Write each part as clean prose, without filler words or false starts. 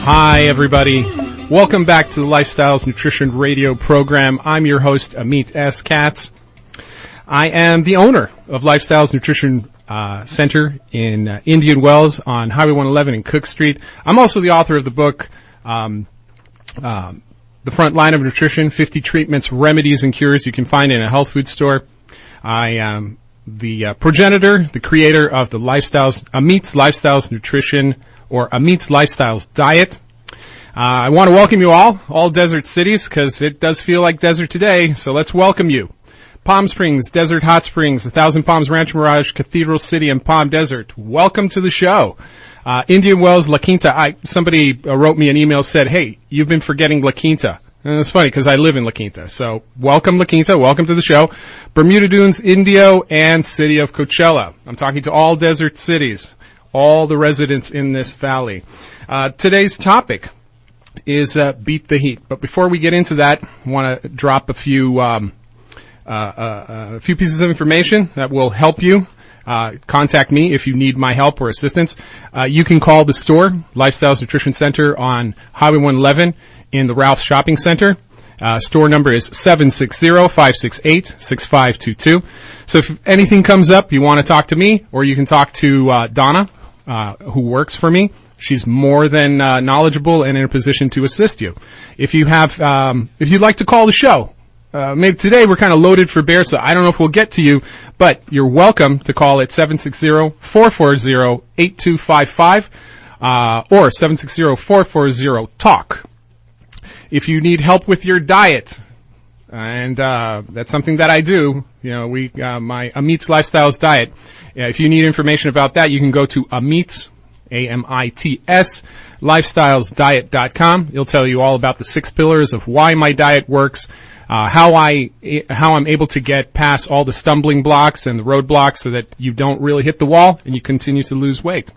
Hi, everybody. Welcome back to the Lifestyles Nutrition Radio program. I'm your host, Amit S.Katz. I am the owner of Lifestyles Nutrition Center in Indian Wells on Highway 111 in Cook Street. I'm also the author of the book, The Frontline of Nutrition, 50 Treatments, Remedies, and Cures you can find in a health food store. I am the progenitor, the creator of the Amit's Lifestyles Nutrition, or Amit's Lifestyles Diet. I want to welcome you all desert cities, because it does feel like desert today, so let's welcome you. Palm Springs, Desert Hot Springs, 1,000 Palms Ranch Mirage, Cathedral City, and Palm Desert. Welcome to the show. Indian Wells, La Quinta. Somebody wrote me an email, said, hey, you've been forgetting La Quinta. And it's funny because I live in La Quinta. So welcome, La Quinta. Welcome to the show. Bermuda Dunes, Indio, and City of Coachella. I'm talking to all desert cities, all the residents in this valley. Today's topic is beat the heat. But before we get into that, I want to drop a few pieces of information that will help you. Contact me if you need my help or assistance. You can call the store, Lifestyles Nutrition Center on Highway 111 in the Ralph's Shopping Center. Store number is 760-568-6522. So if anything comes up, you want to talk to me, or you can talk to Donna, who works for me. She's more than knowledgeable and in a position to assist you. If you'd like to call the show, maybe today we're kind of loaded for bear, so I don't know if we'll get to you, but you're welcome to call at 760-440-8255 or 760-440-TALK. If you need help with your diet, and that's something that I do, my Amit's Lifestyles Diet. If you need information about that, you can go to Amit's, A-M-I-T-S, lifestylesdiet.com. It'll tell you all about the 6 pillars of why my diet works, how I'm able to get past all the stumbling blocks and the roadblocks so that you don't really hit the wall and you continue to lose weight.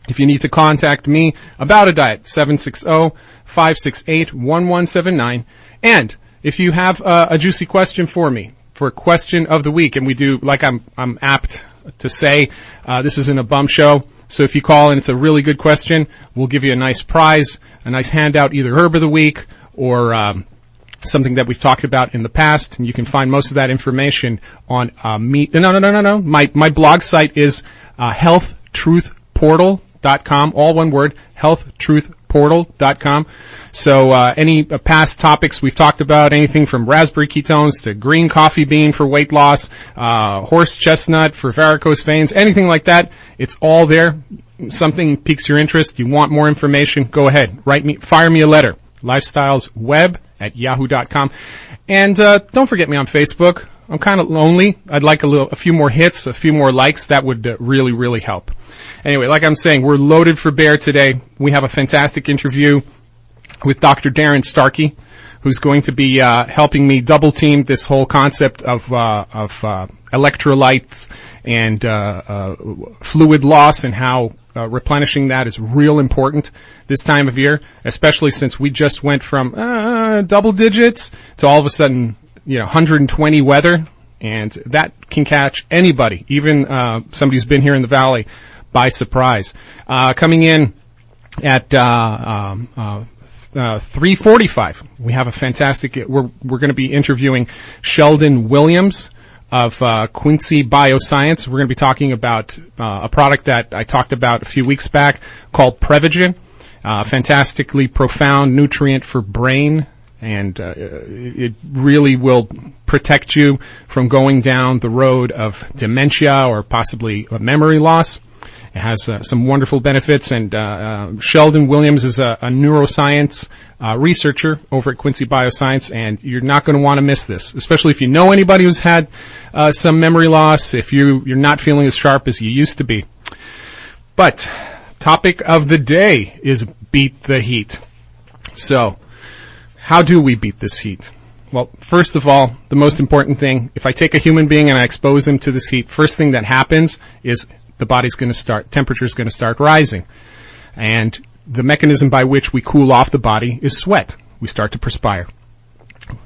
If you need to contact me about a diet, 760-568-1179. And if you have a juicy question for me, for question of the week, and we do, like I'm apt to say, this isn't a bum show. So if you call and it's a really good question, we'll give you a nice prize, a nice handout, either herb of the week or something that we've talked about in the past. And you can find most of that information on No. My blog site is healthtruthportal.com, all one word, healthtruthportal.com. So any past topics we've talked about, anything from raspberry ketones to green coffee bean for weight loss, horse chestnut for varicose veins, anything like that, it's all there. Something piques your interest, you want more information, go ahead, fire me a letter, lifestylesweb@yahoo.com. And don't forget me on Facebook. I'm kind of lonely. I'd like a few more hits, a few more likes. That would really, really help. Anyway, like I'm saying, we're loaded for bear today. We have a fantastic interview with Dr.Darrin Starkey, who's going to be helping me double team this whole concept of electrolytes and fluid loss, and how replenishing that is real important this time of year, especially since we just went from double digits to all of a sudden 120 weather, and that can catch anybody, even somebody who's been here in the valley, by surprise. Coming in at 3:45, we have a fantastic. We're going to be interviewing Sheldon Williams of Quincy Bioscience. We're going to be talking about a product that I talked about a few weeks back called Prevagen, fantastically profound nutrient for brain. And it really will protect you from going down the road of dementia or possibly memory loss. It has some wonderful benefits, and Sheldon Williams is a neuroscience researcher over at Quincy Bioscience, and you're not going to want to miss this, especially if you know anybody who's had some memory loss, if you're not feeling as sharp as you used to be. But topic of the day is beat the heat. So how do we beat this heat? Well, first of all, the most important thing, if I take a human being and I expose him to this heat, first thing that happens is the body's going to temperature's going to start rising. And the mechanism by which we cool off the body is sweat. We start to perspire.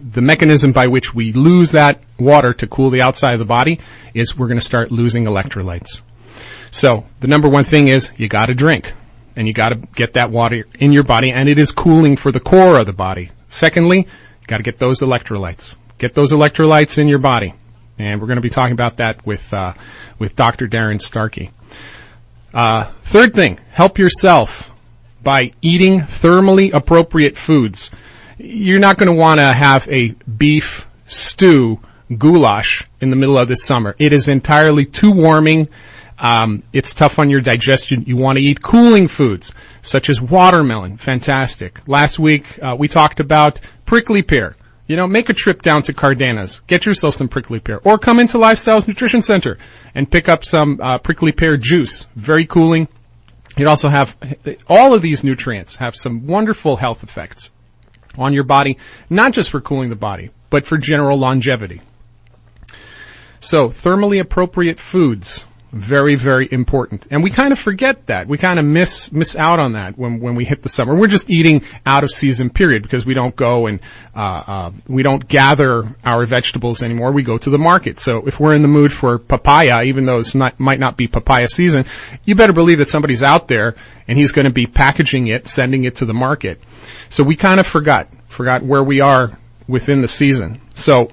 The mechanism by which we lose that water to cool the outside of the body is we're going to start losing electrolytes. So the number one thing is you got to drink. and you got to get that water in your body, and it is cooling for the core of the body. Secondly, you got to get those electrolytes. Get those electrolytes in your body, and we're going to be talking about that with Dr.Darrin Starkey. Third thing, help yourself by eating thermally appropriate foods. You're not going to want to have a beef stew goulash in the middle of this summer. It is entirely too warming. It's tough on your digestion. You want to eat cooling foods, such as watermelon. Fantastic. Last week, we talked about prickly pear. Make a trip down to Cardenas. Get yourself some prickly pear. Or come into Lifestyles Nutrition Center and pick up some prickly pear juice. Very cooling. You'd also have, all of these nutrients have some wonderful health effects on your body, not just for cooling the body, but for general longevity. So, thermally appropriate foods, very, very important. And we kind of forget that. We kind of miss out on that when we hit the summer. We're just eating out of season period because we don't go and we don't gather our vegetables anymore. We go to the market. So if we're in the mood for papaya, even though it's might not be papaya season, you better believe that somebody's out there and he's going to be packaging it, sending it to the market. So we kind of forgot where we are within the season. So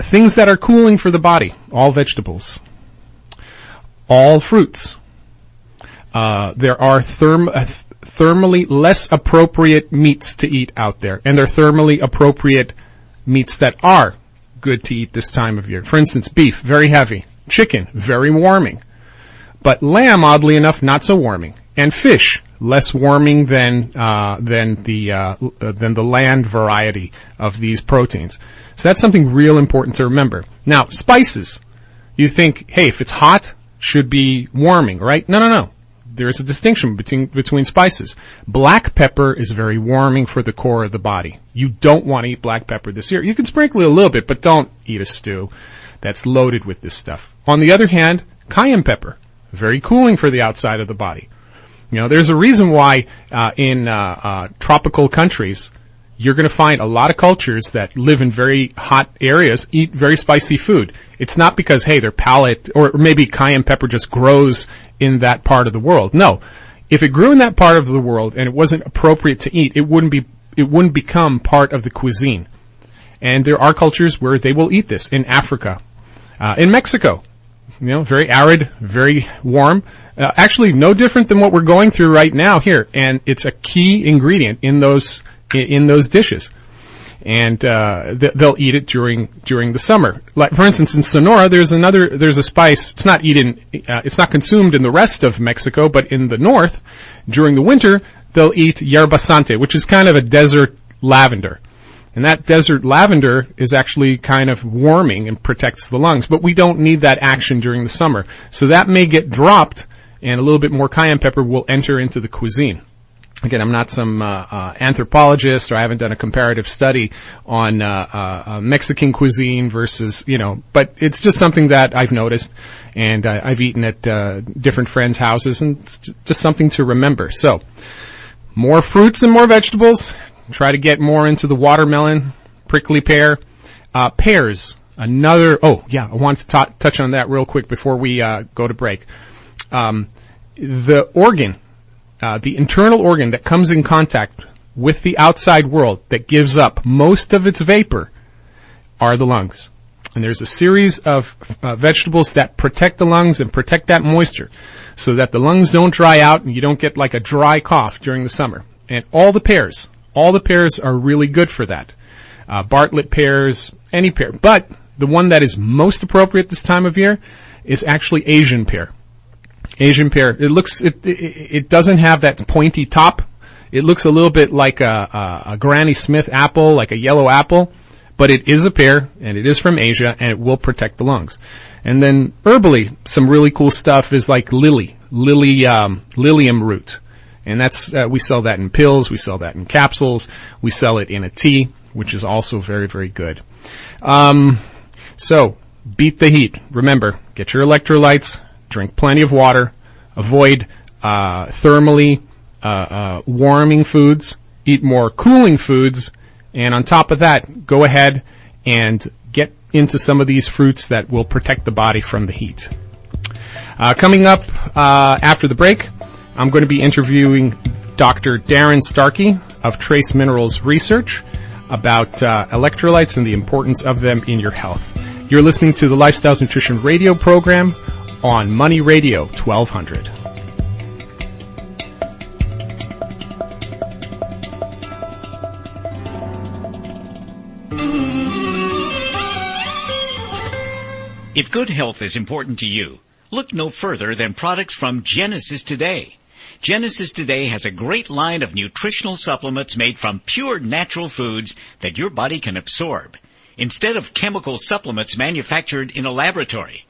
things that are cooling for the body, all vegetables. All fruits. There are thermally less appropriate meats to eat out there, and there are thermally appropriate meats that are good to eat this time of year. For instance, beef, very heavy. Chicken, very warming. But lamb, oddly enough, not so warming. And fish, less warming than the land variety of these proteins. So that's something real important to remember. Now, spices. You think, hey, if it's hot, should be warming, right? No. There is a distinction between spices. Black pepper is very warming for the core of the body. You don't want to eat black pepper this year. You can sprinkle it a little bit, but don't eat a stew that's loaded with this stuff. On the other hand, cayenne pepper, very cooling for the outside of the body. There's a reason why in tropical countries, you're going to find a lot of cultures that live in very hot areas eat very spicy food. It's not because, hey, their palate, or maybe cayenne pepper just grows in that part of the world. No. If it grew in that part of the world and it wasn't appropriate to eat, it wouldn't become part of the cuisine. And there are cultures where they will eat this. In Africa, in Mexico, very arid, very warm. Actually, no different than what we're going through right now here. And it's a key ingredient in those dishes, and they'll eat it during the summer. Like, for instance, in Sonora, there's a spice. It's not consumed in the rest of Mexico, but in the north, during the winter, they'll eat yerba sante, which is kind of a desert lavender. And that desert lavender is actually kind of warming and protects the lungs, but we don't need that action during the summer. So that may get dropped, and a little bit more cayenne pepper will enter into the cuisine. Again, I'm not some anthropologist, or I haven't done a comparative study on Mexican cuisine versus, but it's just something that I've noticed, and I've eaten at different friends' houses, and it's just something to remember. So, more fruits and more vegetables. Try to get more into the watermelon, prickly pear, pears. I want to touch on that real quick before we go to break. The internal organ that comes in contact with the outside world that gives up most of its vapor are the lungs. And there's a series of vegetables that protect the lungs and protect that moisture so that the lungs don't dry out and you don't get like a dry cough during the summer. And all the pears are really good for that. Bartlett pears, any pear. But the one that is most appropriate this time of year is actually Asian pear. Asian pear. It doesn't have that pointy top. It looks a little bit like a Granny Smith apple, like a yellow apple, but it is a pear, and it is from Asia, and it will protect the lungs. And then herbally, some really cool stuff is like lilium root. And that's, we sell that in pills, we sell that in capsules, we sell it in a tea, which is also very, very good. So, beat the heat. Remember, get your electrolytes, drink plenty of water, avoid thermally warming foods, eat more cooling foods, and on top of that, go ahead and get into some of these fruits that will protect the body from the heat. Coming up after the break, I'm going to be interviewing Dr. Darrin Starkey of Trace Minerals Research about electrolytes and the importance of them in your health. You're listening to the Lifestyles Nutrition radio program on Money Radio 1200. If good health is important to you, look no further than products from Genesis Today. Genesis Today has a great line of nutritional supplements made from pure natural foods that your body can absorb, instead of chemical supplements manufactured in a laboratory.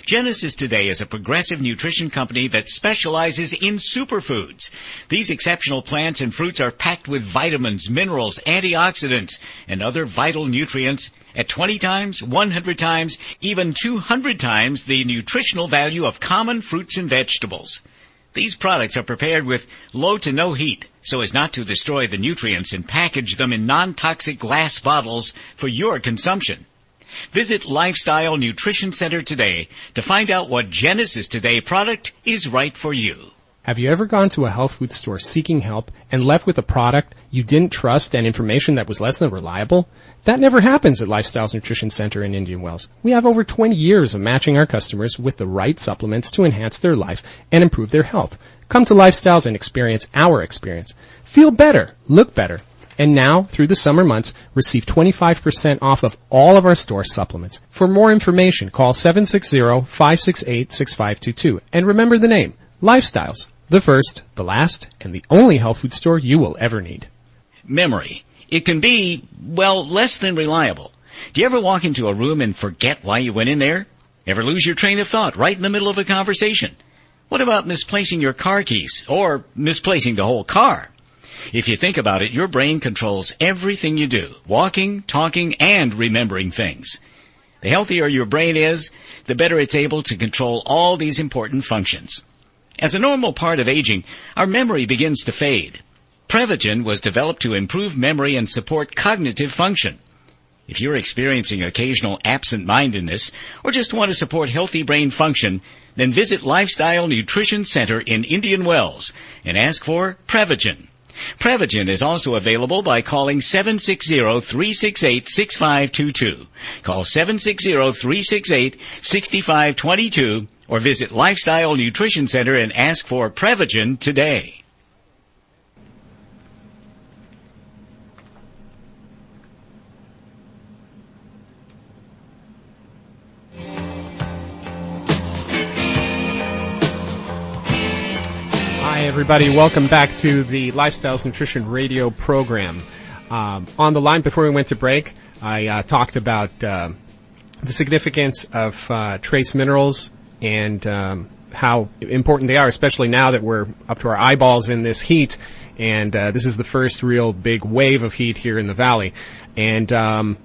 Genesis Today is a progressive nutrition company that specializes in superfoods. These exceptional plants and fruits are packed with vitamins, minerals, antioxidants, and other vital nutrients at 20 times, 100 times, even 200 times the nutritional value of common fruits and vegetables. These products are prepared with low to no heat so as not to destroy the nutrients, and package them in non-toxic glass bottles for your consumption. Visit Lifestyle Nutrition Center today to find out what Genesis Today product is right for you. Have you ever gone to a health food store seeking help and left with a product you didn't trust and information that was less than reliable? That never happens at Lifestyles Nutrition Center in Indian Wells. We have over 20 years of matching our customers with the right supplements to enhance their life and improve their health. Come to Lifestyles and experience our experience. Feel better, look better. And now, through the summer months, receive 25% off of all of our store supplements. For more information, call 760-568-6522. And remember the name, Lifestyles, the first, the last, and the only health food store you will ever need. Memory. It can be, well, less than reliable. Do you ever walk into a room and forget why you went in there? Ever lose your train of thought right in the middle of a conversation? What about misplacing your car keys or misplacing the whole car? If you think about it, your brain controls everything you do, walking, talking, and remembering things. The healthier your brain is, the better it's able to control all these important functions. As a normal part of aging, our memory begins to fade. Prevagen was developed to improve memory and support cognitive function. If you're experiencing occasional absent-mindedness or just want to support healthy brain function, then visit Lifestyle Nutrition Center in Indian Wells and ask for Prevagen. Prevagen is also available by calling 760-368-6522. Call 760-368-6522 or visit Lifestyle Nutrition Center and ask for Prevagen today. Hi, everybody. Welcome back to the Lifestyles Nutrition radio program. On the line, before we went to break, I talked about the significance of trace minerals and how important they are, especially now that we're up to our eyeballs in this heat. And this is the first real big wave of heat here in the valley. And on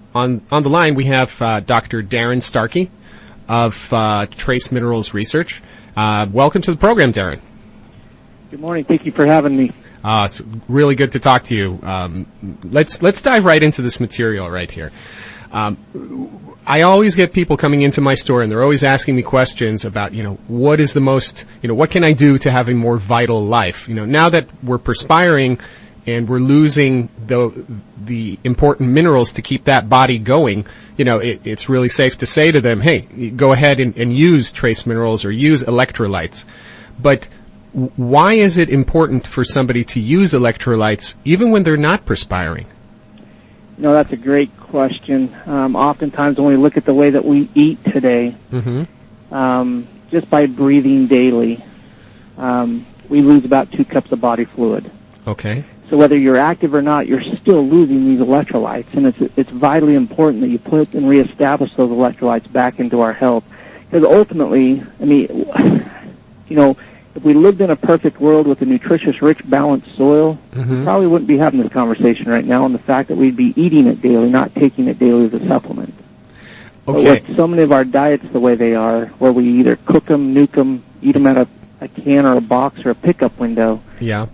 the line, we have Dr. Darrin Starkey of Trace Minerals Research. Welcome to the program, Darrin. Good morning. Thank you for having me. It's really good to talk to you. Let's dive right into this material right here. I always get people coming into my store, and they're always asking me questions about, what is the most, what can I do to have a more vital life? Now that we're perspiring and we're losing the important minerals to keep that body going, it's really safe to say to them, hey, go ahead and use trace minerals or use electrolytes. But why is it important for somebody to use electrolytes even when they're not perspiring? That's a great question. Oftentimes when we look at the way that we eat today, just by breathing daily, we lose about 2 cups of body fluid. Okay. So whether you're active or not, you're still losing these electrolytes, and it's vitally important that you put and reestablish those electrolytes back into our health. Because ultimately, if we lived in a perfect world with a nutritious, rich, balanced soil, we probably wouldn't be having this conversation right now, and the fact that we'd be eating it daily, not taking it daily as a supplement. Okay. But with so many of our diets the way they are, where we either cook them, nuke them, eat them out of a can or a box or a pickup window,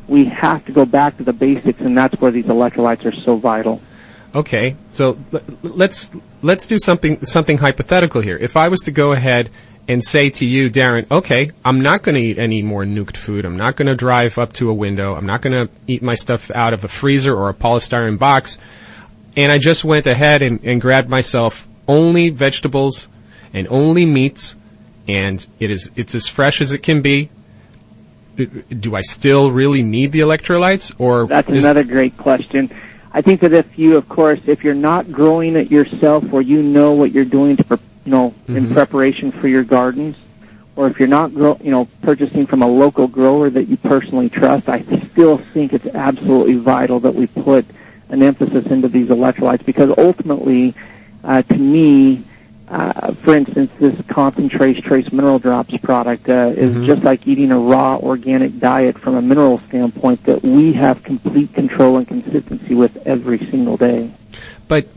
we have to go back to the basics, and that's where these electrolytes are so vital. Okay, so let's do something hypothetical here. If I was to go ahead and say to you, Darrin, okay, I'm not going to eat any more nuked food. I'm not going to drive up to a window. I'm not going to eat my stuff out of a freezer or a polystyrene box. And I just went ahead and grabbed myself only vegetables and only meats, and it's as fresh as it can be. Do I still really need the electrolytes? Or that's another great question. I think that if you're not growing it yourself, or you know what you're doing to, in preparation for your gardens, or if you're not, purchasing from a local grower that you personally trust, I still think it's absolutely vital that we put an emphasis into these electrolytes, because ultimately, to me, for instance, this Concentrace Trace Mineral Drops product is just like eating a raw organic diet from a mineral standpoint that we have complete control and consistency with every single day. But,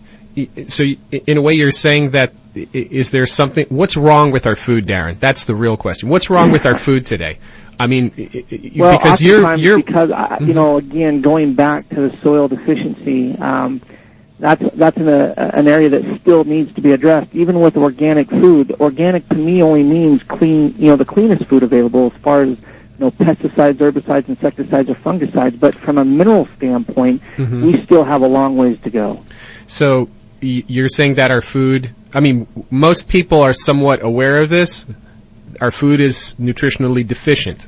so in a way you're saying that, is there something, what's wrong with our food, Darrin? That's the real question. What's wrong with our food today? I mean, because because again, going back to the soil deficiency, that's an area that still needs to be addressed. Even with organic food, organic to me only means clean, the cleanest food available as far as pesticides, herbicides, insecticides, or fungicides. But from a mineral standpoint, we still have a long ways to go. So you're saying that our food, I mean, most people are somewhat aware of this. Our food is nutritionally deficient.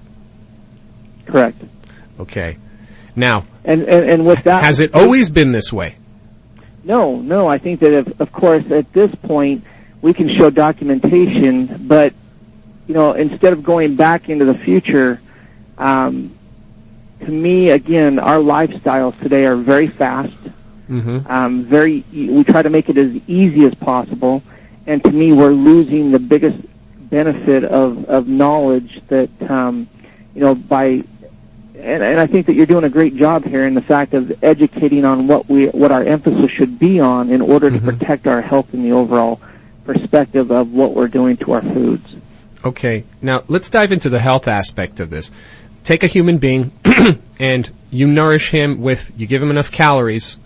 Correct. Okay. Now, and with that, has it always been this way? No. I think that, of course, at this point, we can show documentation, but, instead of going back into the future, to me, again, our lifestyles today are very fast. We try to make it as easy as possible, and to me, we're losing the biggest benefit of knowledge that, and I think that you're doing a great job here in the fact of educating on what our emphasis should be on in order to protect our health in the overall perspective of what we're doing to our foods. Okay, now let's dive into the health aspect of this. Take a human being and you nourish him you give him enough calories,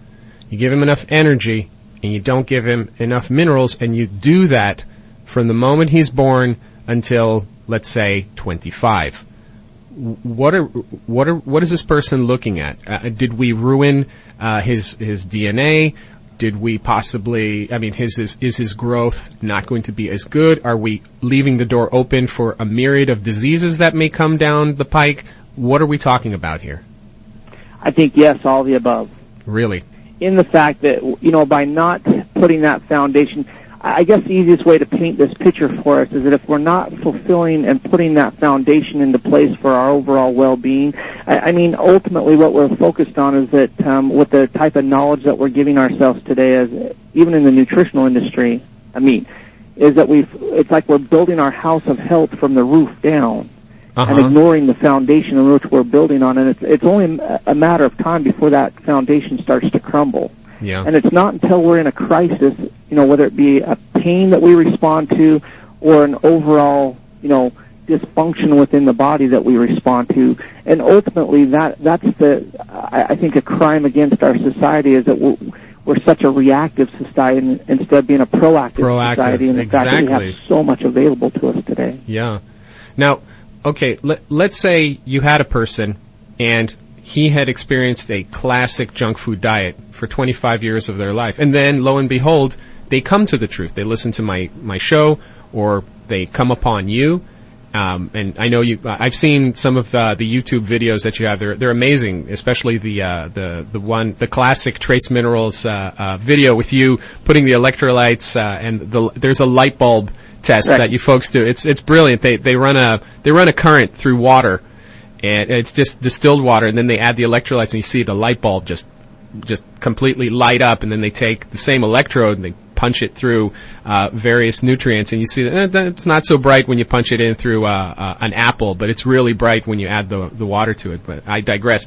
you give him enough energy, and you don't give him enough minerals, and you do that from the moment he's born until, let's say, 25. What is this person looking at? Did we ruin his DNA? Did we possibly? I mean, is his growth not going to be as good? Are we leaving the door open for a myriad of diseases that may come down the pike? What are we talking about here? I think yes, all of the above. Really? In the fact that by not putting that foundation. I guess the easiest way to paint this picture for us is that if we're not fulfilling and putting that foundation into place for our overall well-being, I mean, ultimately what we're focused on is that with the type of knowledge that we're giving ourselves today, as even in the nutritional industry, is that it's like we're building our house of health from the roof down and ignoring the foundation on which we're building on, and it's only a matter of time before that foundation starts to crumble. Yeah. And it's not until we're in a crisis, whether it be a pain that we respond to or an overall, dysfunction within the body that we respond to. And ultimately, that's I think, a crime against our society is that we're such a reactive society instead of being a proactive society. And the fact that we have so much available to us today. Yeah. Now, okay, let's say you had a person and he had experienced a classic junk food diet for 25 years of their life. And then, lo and behold, they come to the truth. They listen to my show, or they come upon you. And I know I've seen some of the YouTube videos that you have. They're amazing, especially the classic Trace Minerals video with you putting the electrolytes and there's a light bulb test that you folks do. It's brilliant. They run a current through water. And it's just distilled water, and then they add the electrolytes, and you see the light bulb just completely light up, and then they take the same electrode and they punch it through various nutrients, and you see that it's not so bright when you punch it in through an apple, but it's really bright when you add the water to it. But I digress.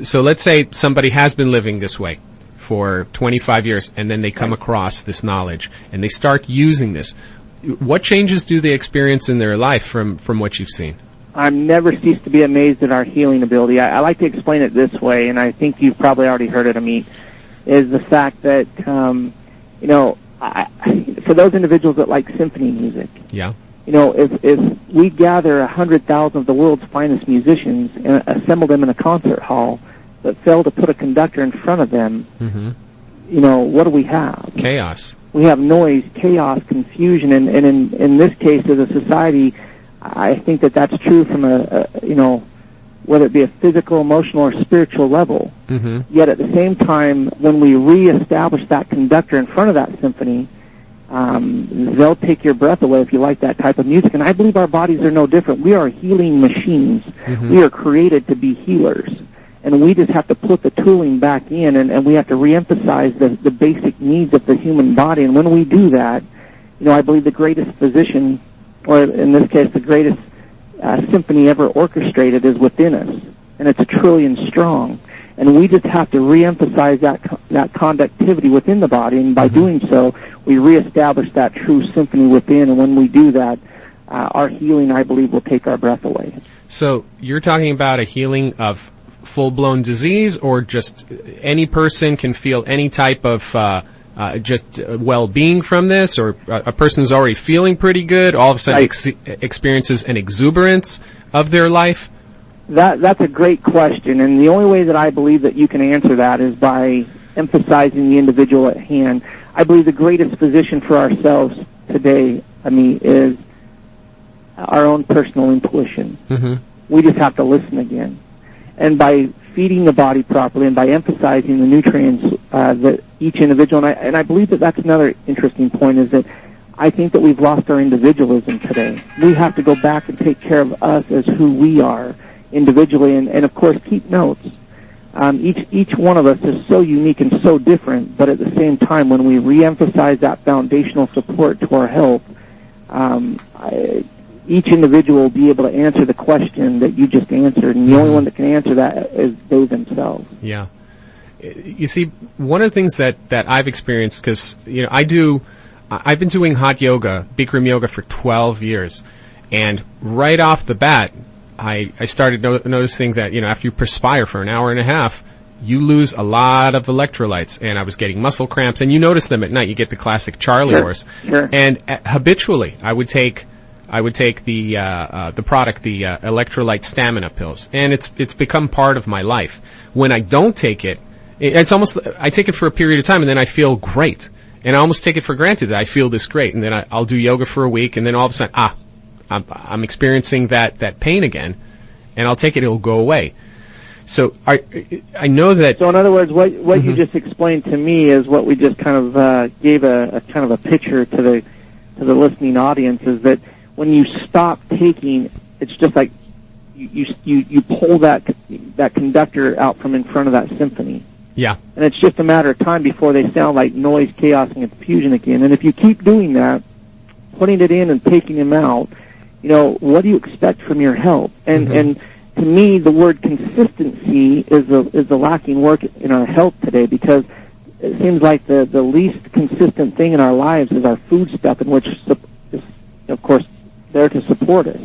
So let's say somebody has been living this way for 25 years, and then they come across this knowledge, and they start using this. What changes do they experience in their life from what you've seen? I've never ceased to be amazed at our healing ability. I like to explain it this way, and I think you've probably already heard it, Amit. is the fact that, you know, for those individuals that like symphony music, yeah, you know, if we gather 100,000 of the world's finest musicians and assemble them in a concert hall, but fail to put a conductor in front of them, you know, what do we have? Chaos. We have noise, chaos, confusion, and in this case, as a society, I think that that's true from you know, whether it be a physical, emotional, or spiritual level. Yet at the same time, when we reestablish that conductor in front of that symphony, they'll take your breath away if you like that type of music. And I believe our bodies are no different. We are healing machines. We are created to be healers. And we just have to put the tooling back in, and we have to reemphasize the basic needs of the human body. And when we do that, you know, I believe the greatest physician, or in this case, the greatest symphony ever orchestrated is within us. And it's 1 trillion strong. And we just have to reemphasize that conductivity within the body. And by doing so, we reestablish that true symphony within. And when we do that, our healing, I believe, will take our breath away. So you're talking about a healing of full-blown disease, or just any person can feel any type of just well-being from this, or a person who's already feeling pretty good all of a sudden experiences an exuberance of their life? That's a great question, and the only way that I believe that you can answer that is by emphasizing the individual at hand. I believe the greatest physician for ourselves today, Amit, is our own personal intuition. We just have to listen again. And by feeding the body properly and by emphasizing the nutrients that each individual, and I believe that that's another interesting point, is that I think that we've lost our individualism today. We have to go back and take care of us as who we are individually, and of course keep notes. Each one of us is so unique and so different, but at the same time, when we reemphasize that foundational support to our health, each individual will be able to answer the question that you just answered, and the only one that can answer that is they themselves. Yeah. You see, one of the things that I've experienced, because, you know, I've been doing hot yoga, Bikram yoga, for 12 years, and right off the bat, I started noticing that, you know, after you perspire for an hour and a half, you lose a lot of electrolytes, and I was getting muscle cramps, and you notice them at night. You get the classic Charlie horse. And habitually, I would take the product, the Electrolyte stamina pills, and it's become part of my life. When I don't take it, it's almost, I take it for a period of time, and then I feel great, and I almost take it for granted that I feel this great, and then I'll do yoga for a week, and then all of a sudden, I'm experiencing that pain again, and I'll take it, it'll go away. So I know that. So in other words, what you just explained to me is what we just kind of gave a kind of a picture to the listening audience, is that when you stop taking, it's just like you pull that conductor out from in front of that symphony. Yeah. And it's just a matter of time before they sound like noise, chaos, and confusion again. And if you keep doing that, putting it in and taking them out, you know, what do you expect from your health? And to me, the word consistency is the lacking word in our health today, because it seems like the least consistent thing in our lives is our food stuff, in which is, of course, there to support us.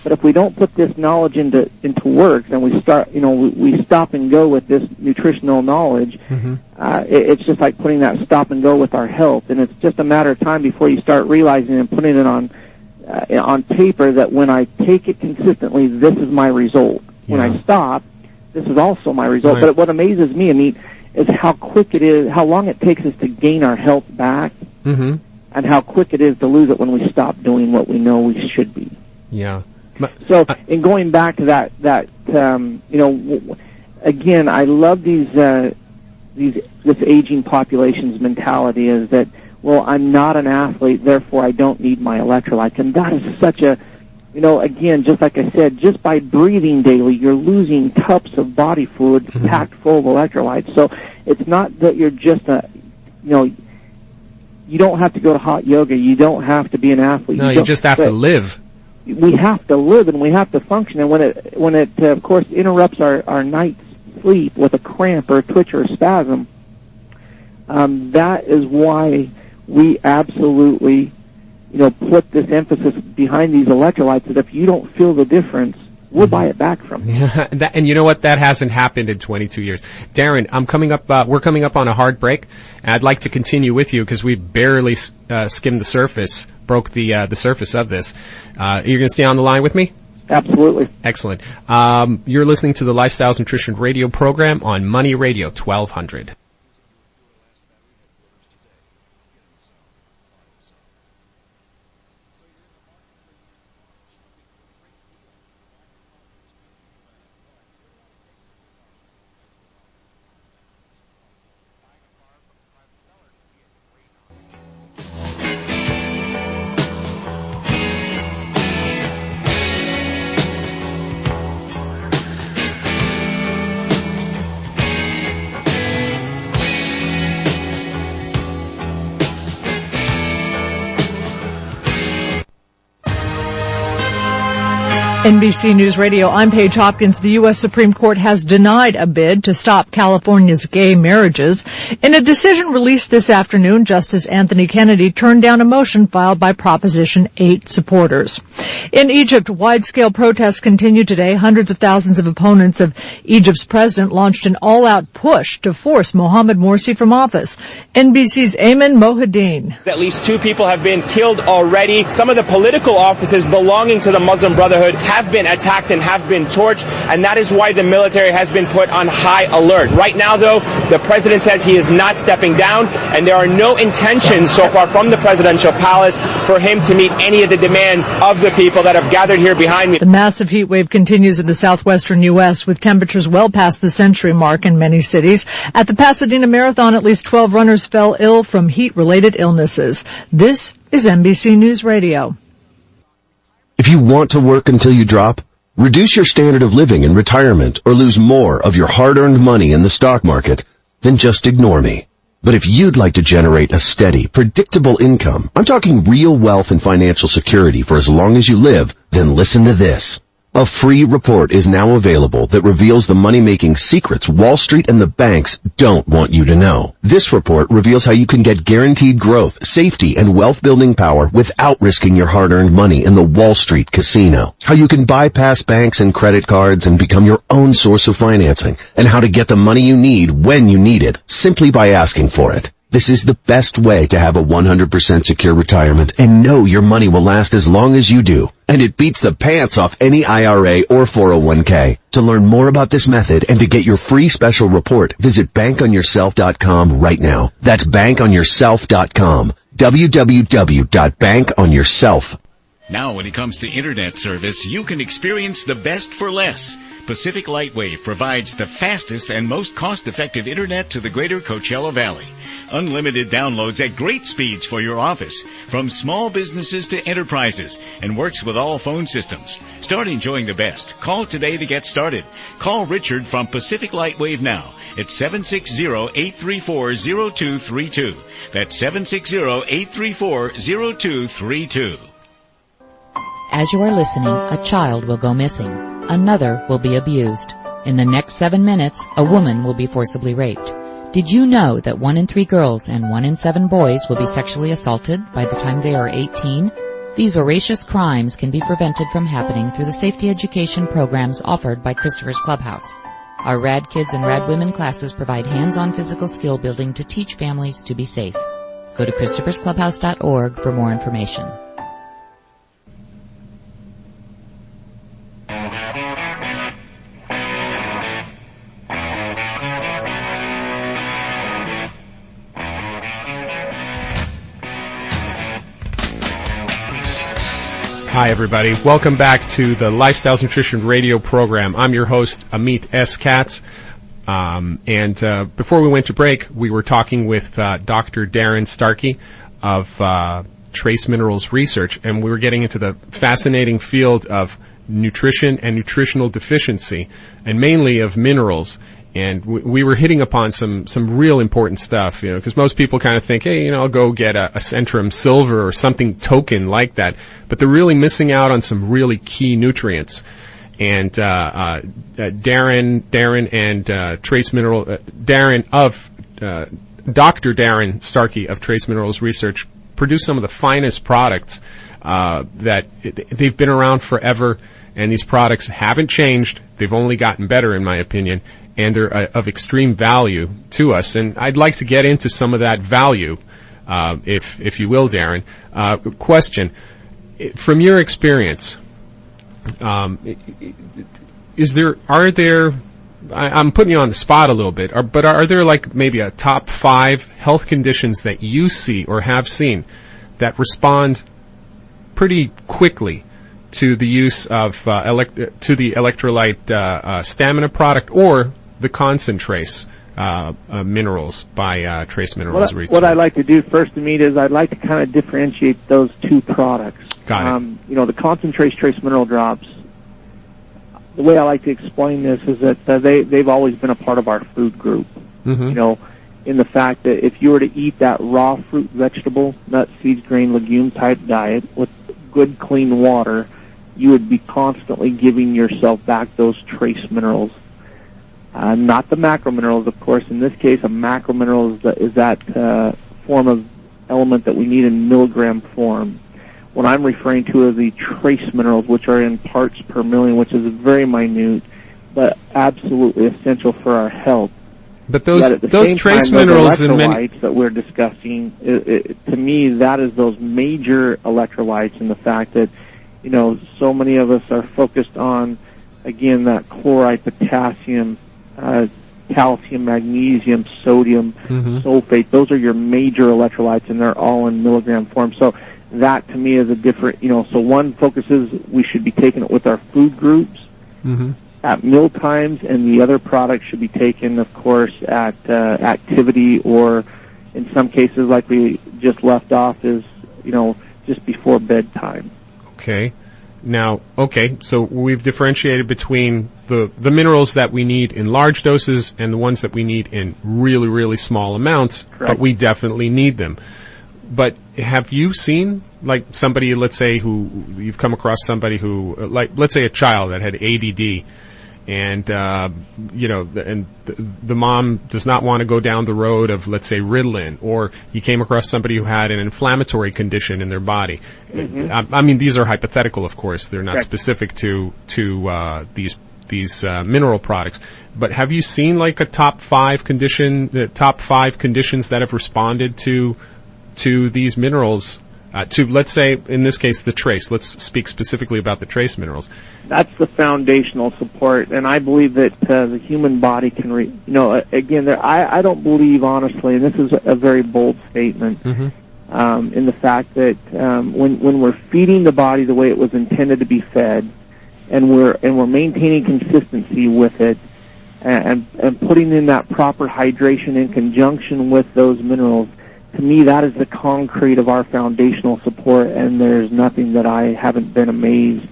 But if we don't put this knowledge into work, then we stop and go with this nutritional knowledge. It's just like putting that stop and go with our health, and it's just a matter of time before you start realizing and putting it on paper that when I take it consistently, this is my result. When I stop, this is also my result. Right. But what amazes me, Amit, is how quick it is, how long it takes us to gain our health back, and how quick it is to lose it when we stop doing what we know we should be. Yeah. So, in going back to that, you know, again, I love this aging population's mentality, is that, well, I'm not an athlete, therefore I don't need my electrolytes. And that is such a, you know, again, just like I said, just by breathing daily, you're losing cups of body fluid packed full of electrolytes. So it's not that you're just you don't have to go to hot yoga. You don't have to be an athlete. No, you just have to live. We have to live, and we have to function. And when it of course interrupts our night's sleep with a cramp or a twitch or a spasm, that is why we absolutely, you know, put this emphasis behind these electrolytes, that if you don't feel the difference, we'll buy it back from you. And you know what? That hasn't happened in 22 years. Darrin, we're coming up on a hard break, and I'd like to continue with you because we barely skimmed the surface, broke the surface of this. You're going to stay on the line with me? Absolutely. Excellent. You're listening to the Lifestyles Nutrition Radio program on Money Radio 1200. NBC News Radio, I'm Paige Hopkins. The U.S. Supreme Court has denied a bid to stop California's gay marriages. In a decision released this afternoon, Justice Anthony Kennedy turned down a motion filed by Proposition 8 supporters. In Egypt, wide-scale protests continue today. Hundreds of thousands of opponents of Egypt's president launched an all-out push to force Mohamed Morsi from office. NBC's Ayman Mohideen. At least 2 people have been killed already. Some of the political offices belonging to the Muslim Brotherhood have been attacked and have been torched, and that is why the military has been put on high alert. Right now, though, the president says he is not stepping down, and there are no intentions so far from the presidential palace for him to meet any of the demands of the people that have gathered here behind me. The massive heat wave continues in the southwestern U.S. with temperatures well past the century mark in many cities. At the Pasadena Marathon, at least 12 runners fell ill from heat-related illnesses. This is NBC News Radio. If you want to work until you drop, reduce your standard of living in retirement, or lose more of your hard-earned money in the stock market, then just ignore me. But if you'd like to generate a steady, predictable income, I'm talking real wealth and financial security for as long as you live, then listen to this. A free report is now available that reveals the money-making secrets Wall Street and the banks don't want you to know. This report reveals how you can get guaranteed growth, safety, and wealth-building power without risking your hard-earned money in the Wall Street casino. How you can bypass banks and credit cards and become your own source of financing. And how to get the money you need when you need it, simply by asking for it. This is the best way to have a 100% secure retirement and know your money will last as long as you do. And it beats the pants off any IRA or 401k. To learn more about this method and to get your free special report, visit bankonyourself.com right now. That's bankonyourself.com. www.bankonyourself. Now, when it comes to internet service, you can experience the best for less. Pacific Lightwave provides the fastest and most cost-effective internet to the greater Coachella Valley. Unlimited downloads at great speeds for your office, from small businesses to enterprises, and works with all phone systems. Start enjoying the best. Call today to get started. Call Richard from Pacific Lightwave now at 760-834-0232. That's 760-834-0232. As you are listening, a child will go missing. Another will be abused. In the next 7 minutes, a woman will be forcibly raped. Did you know that 1 in 3 girls and 1 in 7 boys will be sexually assaulted by the time they are 18? These voracious crimes can be prevented from happening through the safety education programs offered by Christopher's Clubhouse. Our Rad Kids and Rad Women classes provide hands-on physical skill building to teach families to be safe. Go to Christopher'sClubhouse.org for more information. Hi, everybody. Welcome back to the Lifestyles Nutrition Radio program. I'm your host, Amit S.Katz. Before we went to break, we were talking with Dr.Darrin Starkey of Trace Minerals Research, and we were getting into the fascinating field of nutrition and nutritional deficiency, and mainly of minerals. And we were hitting upon some real important stuff, because most people kind of think, hey, I'll go get a Centrum Silver or something token like that. But they're really missing out on some really key nutrients. And Darrin and Trace Mineral, Dr. Darrin Starkey of Trace Minerals Research produce some of the finest products that they've been around forever. And these products haven't changed. They've only gotten better, in my opinion, and they're of extreme value to us. And I'd like to get into some of that value, if you will, Darrin. Question, from your experience, I'm putting you on the spot a little bit, but are there like maybe a top 5 health conditions that you see or have seen that respond pretty quickly to the use of the Electrolyte stamina product or the Concentrace minerals by Trace Minerals? What I like to do first, Amit, is I'd like to kind of differentiate those two products. Got it. The Concentrace Trace Mineral Drops, the way I like to explain this is that they've always been a part of our food group. Mm-hmm. In the fact that if you were to eat that raw fruit, vegetable, nut, seeds, grain, legume type diet with good, clean water, you would be constantly giving yourself back those trace minerals. Not the macro minerals, of course. In this case, a macro mineral is that form of element that we need in milligram form. What I'm referring to are the trace minerals, which are in parts per million, which is very minute, but absolutely essential for our health. But those trace minerals and electrolytes that we're discussing, to me, that is those major electrolytes, and the fact that so many of us are focused on, again, that chloride, potassium, calcium, magnesium, sodium, sulfate. Those are your major electrolytes, and they're all in milligram form. So that, to me, is a different, so one focuses we should be taking it with our food groups at meal times, and the other product should be taken, of course, at activity, or in some cases, like we just left off, is, just before bedtime. Okay. Now, so we've differentiated between the minerals that we need in large doses and the ones that we need in really, really small amounts. Correct. But we definitely need them. But have you seen, like, somebody, let's say, you've come across somebody who, like, let's say a child that had ADD, and, the mom does not want to go down the road of, let's say, Ritalin, or you came across somebody who had an inflammatory condition in their body. Mm-hmm. I mean, these are hypothetical, of course. They're not specific to these mineral products. But have you seen, like, a top 5 conditions that have responded to these minerals? To, let's say, in this case, the trace. Let's speak specifically about the trace minerals. That's the foundational support, and I believe that the human body can, I don't believe, honestly, and this is a very bold statement, in the fact that when we're feeding the body the way it was intended to be fed, and we're maintaining consistency with it, and putting in that proper hydration in conjunction with those minerals, to me, that is the concrete of our foundational support, and there's nothing that I haven't been amazed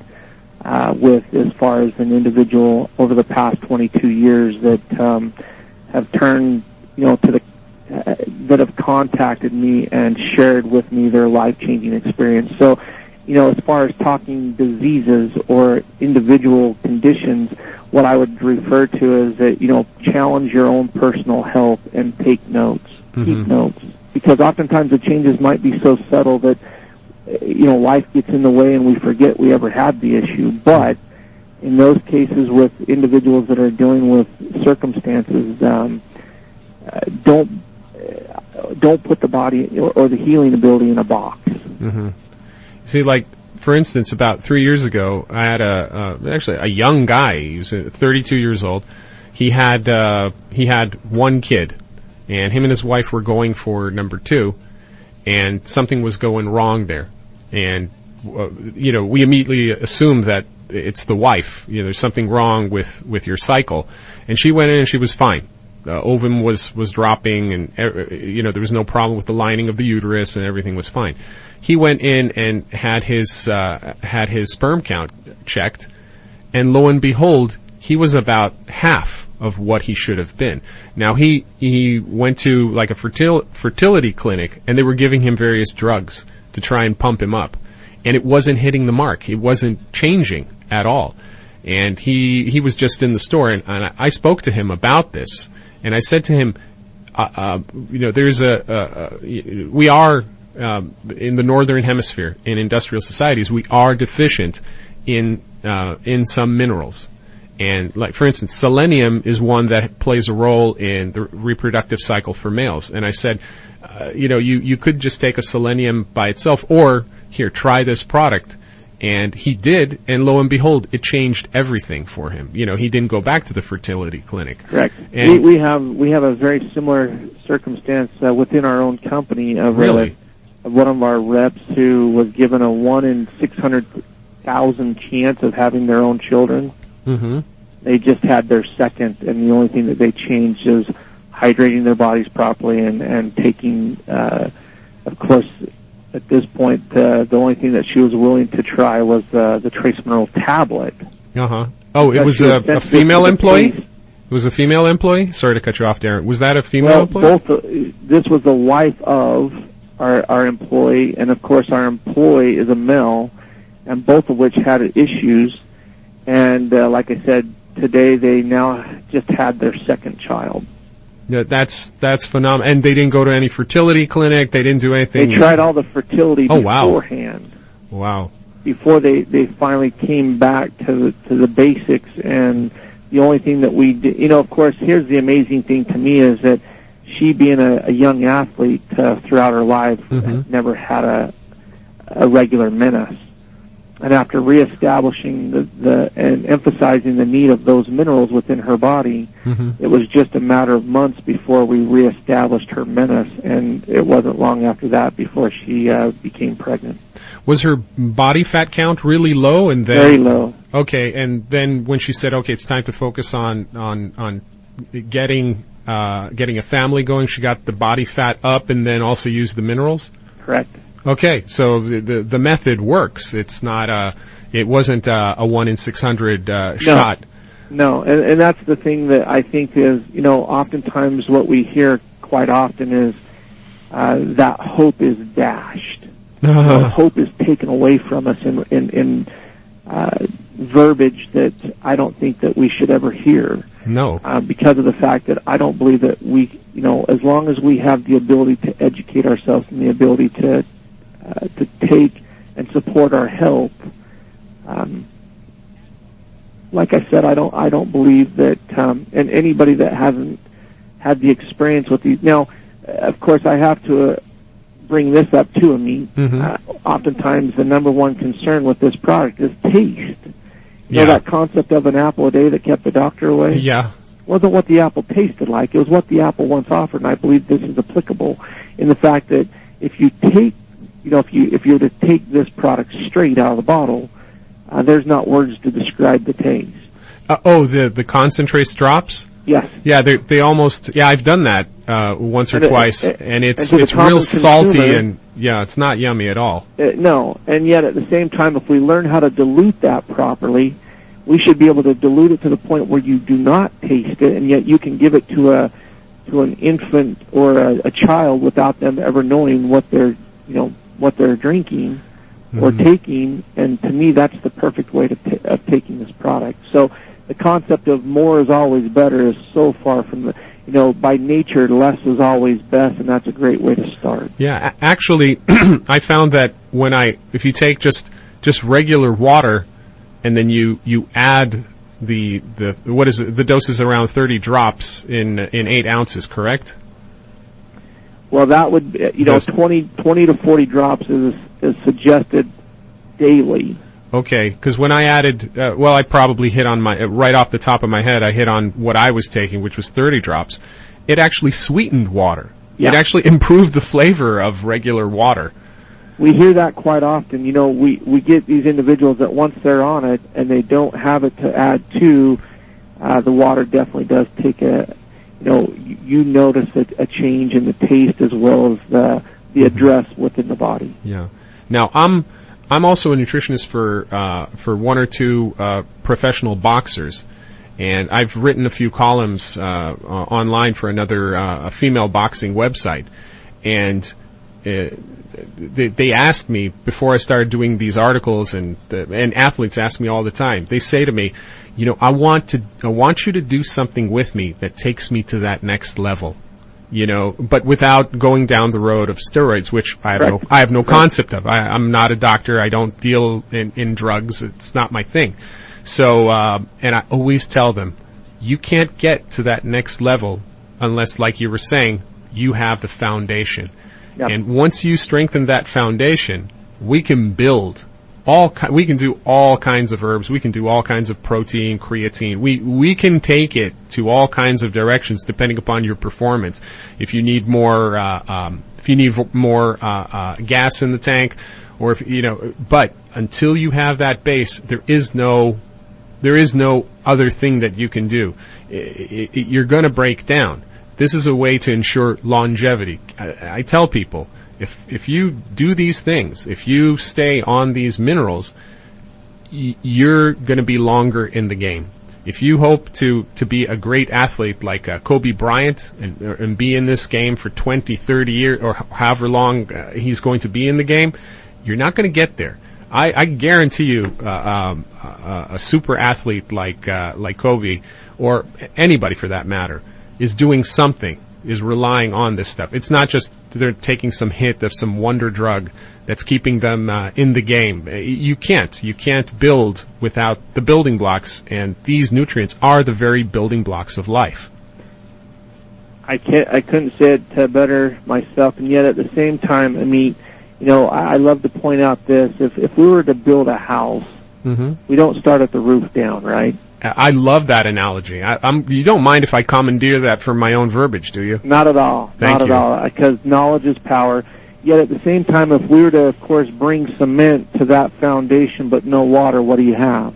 with as far as an individual over the past 22 years that have turned, that have contacted me and shared with me their life-changing experience. So, as far as talking diseases or individual conditions, what I would refer to is that, challenge your own personal health and take notes, keep notes. Because oftentimes the changes might be so subtle that, life gets in the way and we forget we ever had the issue. But in those cases with individuals that are dealing with circumstances, don't put the body or the healing ability in a box. Mm-hmm. See, like, for instance, about 3 years ago, I had a young guy. He was 32 years old. He had one kid. And him and his wife were going for number 2, and something was going wrong there. And, we immediately assumed that it's the wife. There's something wrong with your cycle. And she went in and she was fine. Ovum was dropping, and, there was no problem with the lining of the uterus, and everything was fine. He went in and had his sperm count checked, and lo and behold, he was about half of what he should have been. Now, he went to, like, a fertility clinic, and they were giving him various drugs to try and pump him up. And it wasn't hitting the mark. It wasn't changing at all. And he was just in the store, and I spoke to him about this. And I said to him, there's we are, in the northern hemisphere, in industrial societies, we are deficient in some minerals. And like, for instance, selenium is one that plays a role in the reproductive cycle for males. And I said, you could just take a selenium by itself, or here, try this product. And he did, and lo and behold, it changed everything for him. He didn't go back to the fertility clinic. Correct. And we have a very similar circumstance within our own company of really? Of one of our reps who was given a 1 in 600,000 chance of having their own children. Mm-hmm. They just had their second, and the only thing that they changed is hydrating their bodies properly and taking, of course, at this point, the only thing that she was willing to try was the trace mineral tablet. Uh-huh. Oh, it was a female employee? It was a female employee? Sorry to cut you off, Darrin. Was that a female employee? This was the wife of our employee, and of course our employee is a male, and both of which had issues. And like I said, today they now just had their second child. Yeah, that's phenomenal. And they didn't go to any fertility clinic. They didn't do anything. They tried all the fertility beforehand. Wow. Before they finally came back to the basics. And the only thing that we did, of course, here's the amazing thing to me is that she, being a young athlete throughout her life, never had a regular menses. And after reestablishing and emphasizing the need of those minerals within her body, it was just a matter of months before we reestablished her menses, and it wasn't long after that before she became pregnant. Was her body fat count really low? And then, very low. Okay, and then when she said, "Okay, it's time to focus on getting a family going," she got the body fat up, and then also used the minerals. Correct. Okay, so the method works. It's not it wasn't a 1 in 600 shot. No, and that's the thing that I think is, oftentimes what we hear quite often is that hope is dashed. Hope is taken away from us in verbiage that I don't think that we should ever hear. No. Because of the fact that I don't believe that we, as long as we have the ability to educate ourselves and the ability to take and support our health. Like I said, I don't believe that, and anybody that hasn't had the experience with these. Now, of course, I have to bring this up too, Amit. Oftentimes, the number one concern with this product is taste. You know that concept of an apple a day that kept the doctor away? Yeah. Wasn't what the apple tasted like. It was what the apple once offered, and I believe this is applicable in the fact that if you take if you were to take this product straight out of the bottle, there's not words to describe the taste. The Concentrace drops? Yes. Yeah, they almost. Yeah, I've done that once or twice, and it's real salty, and it's not yummy at all. No, and yet at the same time, if we learn how to dilute that properly, we should be able to dilute it to the point where you do not taste it, and yet you can give it to an infant or a child without them ever knowing what they're drinking or taking, and to me that's the perfect way of taking this product. So the concept of more is always better is so far from by nature less is always best, and that's a great way to start. Yeah, actually, I found that if you take just regular water, and then you add the dose is around 30 drops in 8 ounces, correct? Well, that would 20 to 40 drops is suggested daily. Okay, because when I added, I probably hit on right off the top of my head, I hit on what I was taking, which was 30 drops. It actually sweetened water. Yeah. It actually improved the flavor of regular water. We hear that quite often. We get these individuals that once they're on it and they don't have it to add to, the water definitely does take you notice a change in the taste as well as the address within the body. Yeah. Now, I'm also a nutritionist for one or two professional boxers, and I've written a few columns online for another female boxing website, and they asked me before I started doing these articles, and athletes ask me all the time. They say to me, I want you to do something with me that takes me to that next level. but without going down the road of steroids, which I have no concept of. I'm not a doctor. I don't deal in drugs. It's not my thing. So, and I always tell them, you can't get to that next level unless, like you were saying, you have the foundation. Yep. And once you strengthen that foundation, we can build we can do all kinds of herbs. We can do all kinds of protein, creatine. We can take it to all kinds of directions depending upon your performance. If you need more, gas in the tank, or but until you have that base, there is no other thing that you can do. You're going to break down. This is a way to ensure longevity. I tell people, if you do these things, if you stay on these minerals, you're going to be longer in the game. If you hope to be a great athlete like Kobe Bryant and be in this game for 20, 30 years, or however long he's going to be in the game, you're not going to get there. I guarantee you a super athlete like Kobe, or anybody for that matter, is doing something, is relying on this stuff. It's not just they're taking some hit of some wonder drug that's keeping them in the game. You can't build without the building blocks, and these nutrients are the very building blocks of life. I couldn't say it better myself, and yet at the same time, I love to point out this. If we were to build a house, we don't start at the roof down, right? I love that analogy. You don't mind if I commandeer that for my own verbiage, do you? Not at all. Thank you. Not at all, because knowledge is power. Yet at the same time, if we were to, of course, bring cement to that foundation but no water, what do you have?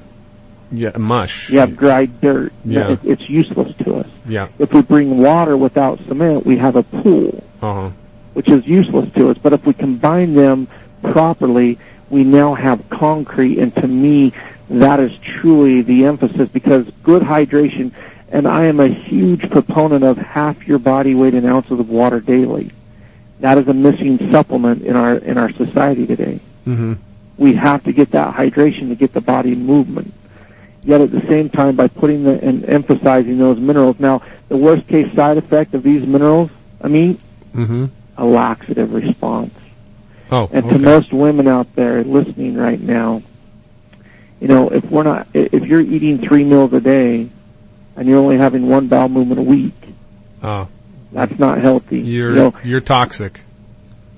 Yeah, mush. You have dry dirt. Yeah. It's useless to us. Yeah. If we bring water without cement, we have a pool, which is useless to us. But if we combine them properly, we now have concrete, and to me, that is truly the emphasis, because good hydration, and I am a huge proponent of half your body weight in ounces of water daily. That is a missing supplement in our society today. We have to get that hydration to get the body in movement. Yet at the same time, by putting and emphasizing those minerals. Now, the worst case side effect of these minerals, a laxative response. And to most women out there listening right now, if you're eating 3 meals a day and you're only having 1 bowel movement a week, that's not healthy. You're toxic.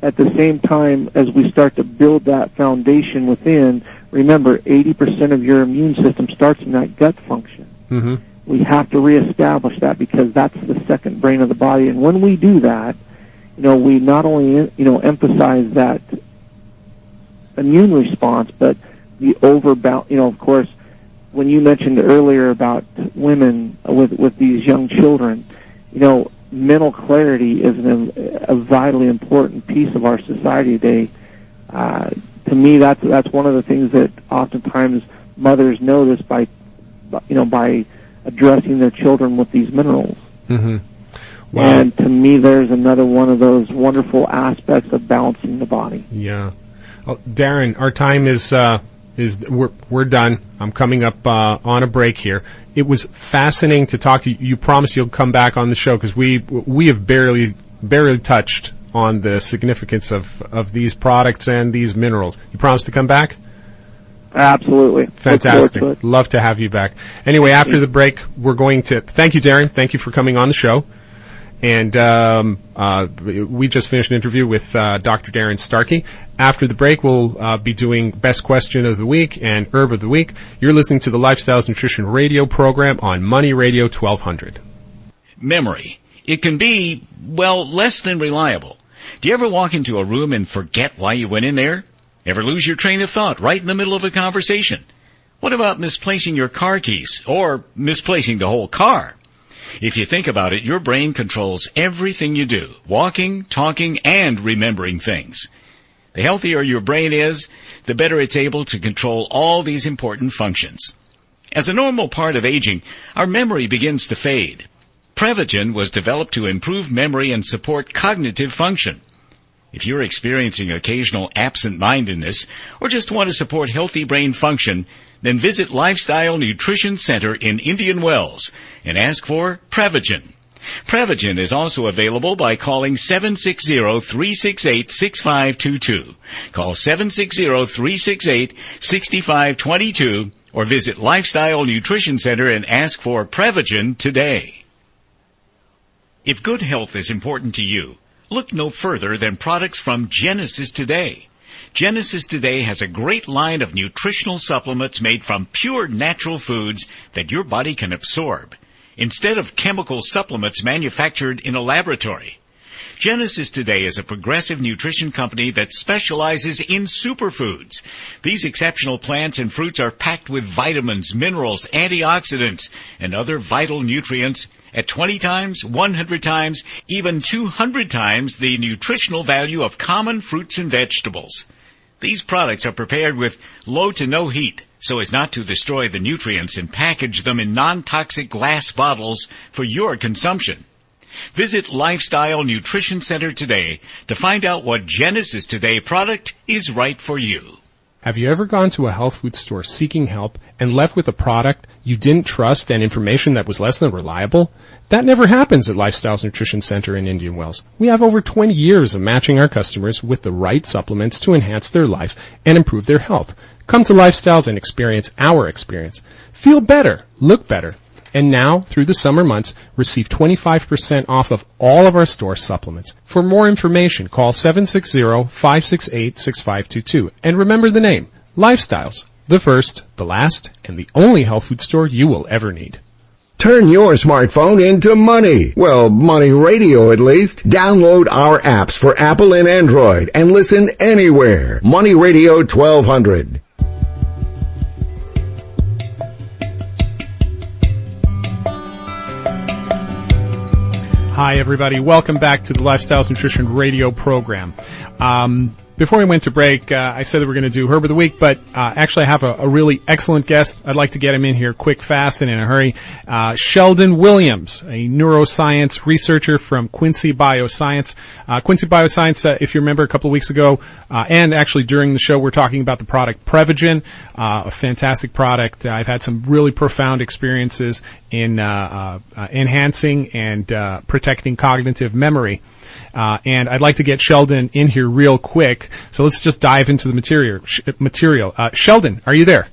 At the same time, as we start to build that foundation within, remember, 80% of your immune system starts in that gut function. We have to reestablish that, because that's the second brain of the body. And when we do that, we not only, emphasize that immune response, but the of course, when you mentioned earlier about women with these young children, mental clarity is a vitally important piece of our society today. To me, that's one of the things that oftentimes mothers notice by addressing their children with these minerals. Wow. And to me, there's another one of those wonderful aspects of balancing the body. Yeah. Well, Darrin, our time is we're done. I'm coming up on a break here. It was fascinating to talk to you. You promise you'll come back on the show, because we have barely touched on the significance of these products and these minerals. You promise to come back? Absolutely. Fantastic. Love to have you back. Anyway, after the break, we're going to thank you, Darrin. Thank you for coming on the show. And we just finished an interview with Dr. Darrin Starkey. After the break, we'll be doing Best Question of the Week and Herb of the Week. You're listening to the Lifestyles Nutrition Radio program on Money Radio 1200. Memory. It can be, less than reliable. Do you ever walk into a room and forget why you went in there? Ever lose your train of thought right in the middle of a conversation? What about misplacing your car keys or misplacing the whole car? If you think about it, your brain controls everything you do, walking, talking, and remembering things. The healthier your brain is, the better it's able to control all these important functions. As a normal part of aging, our memory begins to fade. Prevagen was developed to improve memory and support cognitive function. If you're experiencing occasional absent-mindedness or just want to support healthy brain function, then visit Lifestyle Nutrition Center in Indian Wells and ask for Prevagen. Prevagen is also available by calling 760-368-6522. Call 760-368-6522 or visit Lifestyle Nutrition Center and ask for Prevagen today. If good health is important to you, look no further than products from Genesis Today. Genesis Today has a great line of nutritional supplements made from pure natural foods that your body can absorb, instead of chemical supplements manufactured in a laboratory. Genesis Today is a progressive nutrition company that specializes in superfoods. These exceptional plants and fruits are packed with vitamins, minerals, antioxidants, and other vital nutrients at 20 times, 100 times, even 200 times the nutritional value of common fruits and vegetables. These products are prepared with low to no heat so as not to destroy the nutrients and package them in non-toxic glass bottles for your consumption. Visit Lifestyle Nutrition Center today to find out what Genesis Today product is right for you. Have you ever gone to a health food store seeking help and left with a product you didn't trust and information that was less than reliable? That never happens at Lifestyles Nutrition Center in Indian Wells. We have over 20 years of matching our customers with the right supplements to enhance their life and improve their health. Come to Lifestyles and experience our experience. Feel better, look better. And now, through the summer months, receive 25% off of all of our store supplements. For more information, call 760-568-6522. And remember the name, Lifestyles, the first, the last, and the only health food store you will ever need. Turn your smartphone into money. Well, money radio at least. Download our apps for Apple and Android and listen anywhere. Money Radio 1200. Hi, everybody. Welcome back to the Lifestyles Nutrition Radio program. Before we went to break, I said that we're going to do Herb of the Week, but actually I have a really excellent guest. I'd like to get him in here quick, fast, and in a hurry. Sheldon Williams, a neuroscience researcher from Quincy Bioscience. Quincy Bioscience, if you remember a couple of weeks ago, and actually during the show, we're talking about the product Prevagen, a fantastic product. I've had some really profound experiences in enhancing and protecting cognitive memory. And I'd like to get Sheldon in here real quick. So let's just dive into the material. Sheldon, are you there?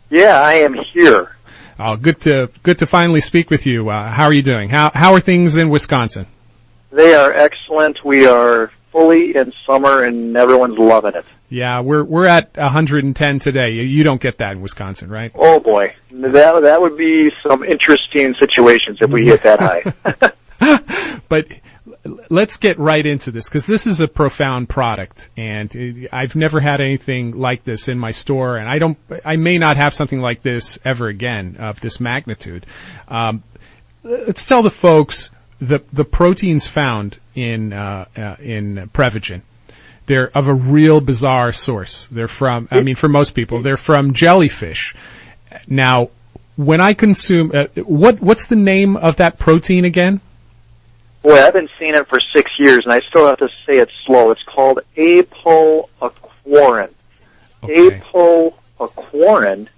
Yeah, I am here. Oh, good to finally speak with you. How are you doing? How are things in Wisconsin? They are excellent. We are fully in summer, and everyone's loving it. Yeah, we're at 110 today. You don't get that in Wisconsin, right? Oh boy, that would be some interesting situations if we hit that high. But let's get right into this, because this is a profound product, and I've never had anything like this in my store, and I may not have something like this ever again of this magnitude. Let's tell the folks the proteins found in Prevagen. They're of a real bizarre source. They're from, for most people, they're from jellyfish. Now, when I consume, what's the name of that protein again? Boy, I've been seeing it for 6 years, and I still have to say it slow. It's called Apoaequorin. Okay. Apoaequorin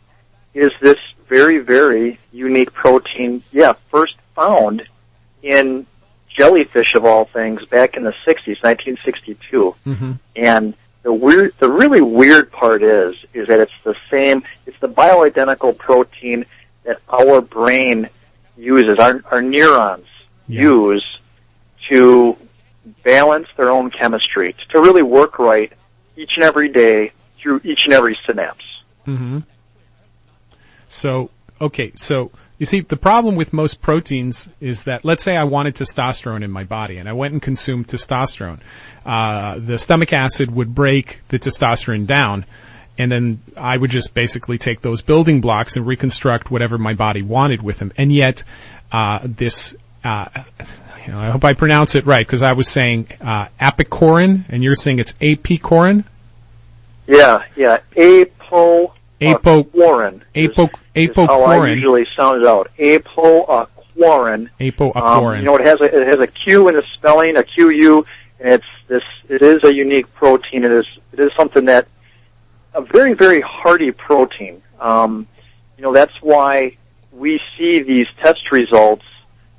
is this very, very unique protein, first found in jellyfish of all things back in the 60s, 1962. Mm-hmm. And the really weird part is that it's the bioidentical protein that our brain uses, our neurons use to balance their own chemistry, to really work right each and every day through each and every synapse. Mm-hmm. So you see, the problem with most proteins is that, let's say I wanted testosterone in my body, and I went and consumed testosterone. The stomach acid would break the testosterone down, and then I would just basically take those building blocks and reconstruct whatever my body wanted with them. And yet, I hope I pronounce it right, because I was saying Apoaequorin, and you're saying it's Apoaequorin? Yeah, Apoaequorin. Apoaequorin. How I usually sound it out. Apoaequorin. Apoaequorin. It has a Q in the spelling, a QU, and it is a unique protein. It is something that a very, very hardy protein. That's why we see these test results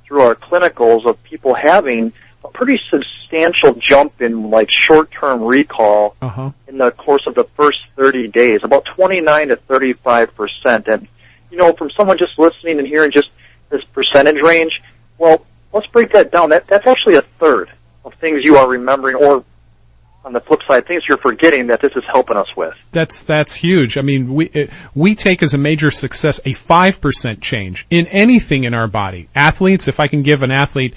through our clinicals of people having a pretty substantial jump in like short-term recall in the course of the first 30 days, about 29 to 35%. And, you know, from someone just listening and hearing just this percentage range, well, let's break that down. That's actually a third of things you are remembering, or on the flip side, things you're forgetting that this is helping us with. That's huge. I mean, we take as a major success a 5% change in anything in our body. Athletes, if I can give an athlete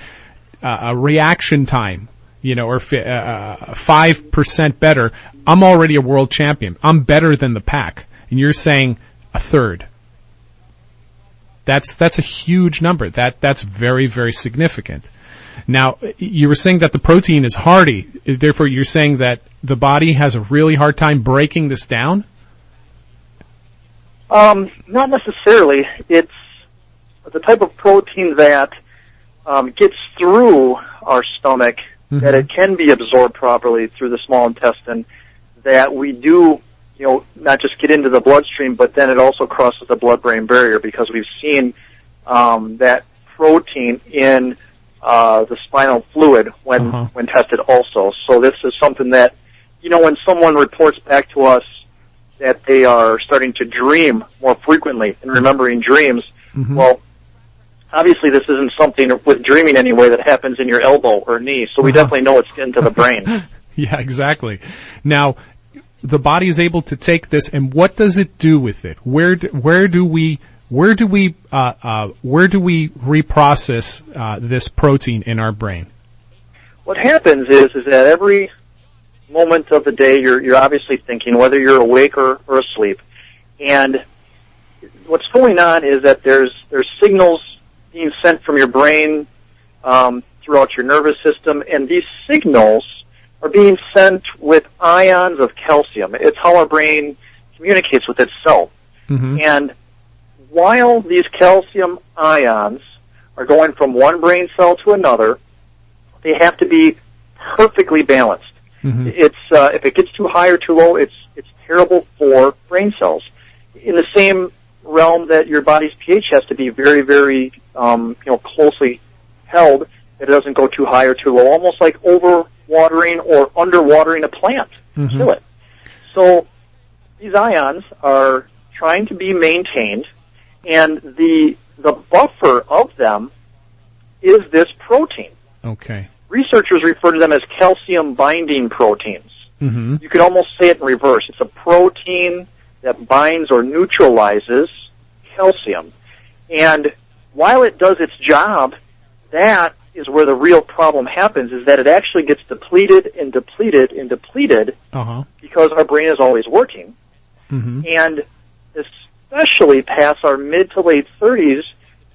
a reaction time, you know, or 5% better, I'm already a world champion. I'm better than the pack. And you're saying a third. That's a huge number. That's very, very significant. Now, you were saying that the protein is hardy. Therefore, you're saying that the body has a really hard time breaking this down? Not necessarily. It's the type of protein that gets through our stomach, that it can be absorbed properly through the small intestine, that we do, you know, not just get into the bloodstream, but then it also crosses the blood-brain barrier, because we've seen that protein in the spinal fluid when tested also. So this is something that, you know, when someone reports back to us that they are starting to dream more frequently and remembering dreams, well, obviously this isn't something with dreaming anyway that happens in your elbow or knee, so we definitely know it's getting to the brain. Yeah, exactly. Now, the body is able to take this, and what does it do with it? Where do we reprocess this protein in our brain? What happens is that every moment of the day you're obviously thinking, whether you're awake or asleep, and what's going on is that there's signals being sent from your brain throughout your nervous system, and these signals are being sent with ions of calcium. It's how our brain communicates with itself. And while these calcium ions are going from one brain cell to another, they have to be perfectly balanced. It's if it gets too high or too low, it's terrible for brain cells. In the same realm that your body's pH has to be very, very closely held, that it doesn't go too high or too low, almost like overwatering or underwatering a plant. Kill it. So these ions are trying to be maintained, and the buffer of them is this protein. Okay. Researchers refer to them as calcium-binding proteins. You could almost say it in reverse. It's a protein that binds or neutralizes calcium. And while it does its job, that is where the real problem happens, is that it actually gets depleted and depleted and depleted because our brain is always working. And especially past our mid to late 30s,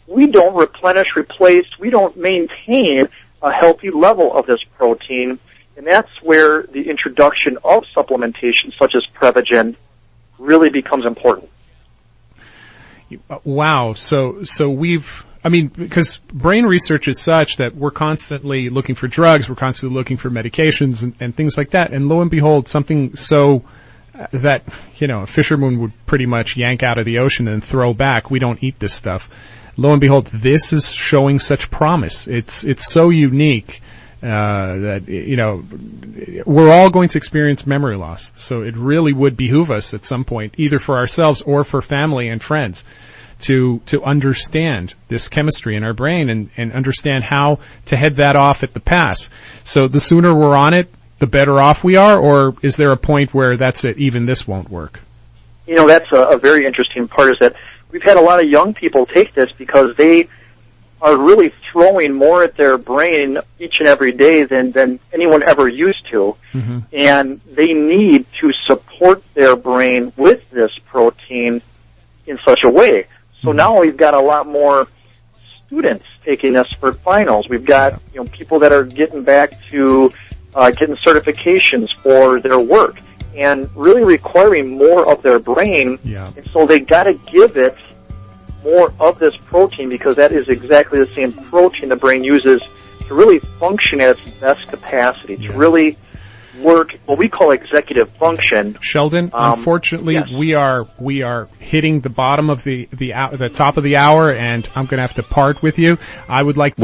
we don't replace, we don't maintain a healthy level of this protein, and that's where the introduction of supplementation such as Prevagen really becomes important. Wow. So because brain research is such that we're constantly looking for drugs, we're constantly looking for medications and things like that, and lo and behold, something so that, you know, a fisherman would pretty much yank out of the ocean and throw back. We don't eat this stuff. Lo and behold, this is showing such promise. It's so unique that, you know, we're all going to experience memory loss. So it really would behoove us at some point, either for ourselves or for family and friends, to understand this chemistry in our brain and understand how to head that off at the pass. So the sooner we're on it, the better off we are, or is there a point where that's it, even this won't work? You know, that's a very interesting part, is that we've had a lot of young people take this because they are really throwing more at their brain each and every day than anyone ever used to. And they need to support their brain with this protein in such a way. So now we've got a lot more students taking this for finals. We've got, you know, people that are getting back to getting certifications for their work and really requiring more of their brain. And so they got to give it more of this protein, because that is exactly the same protein the brain uses to really function at its best capacity, to really work, what we call executive function. Sheldon, unfortunately, yes. we are hitting the bottom of the top of the hour, and I'm going to have to part with you. I would like.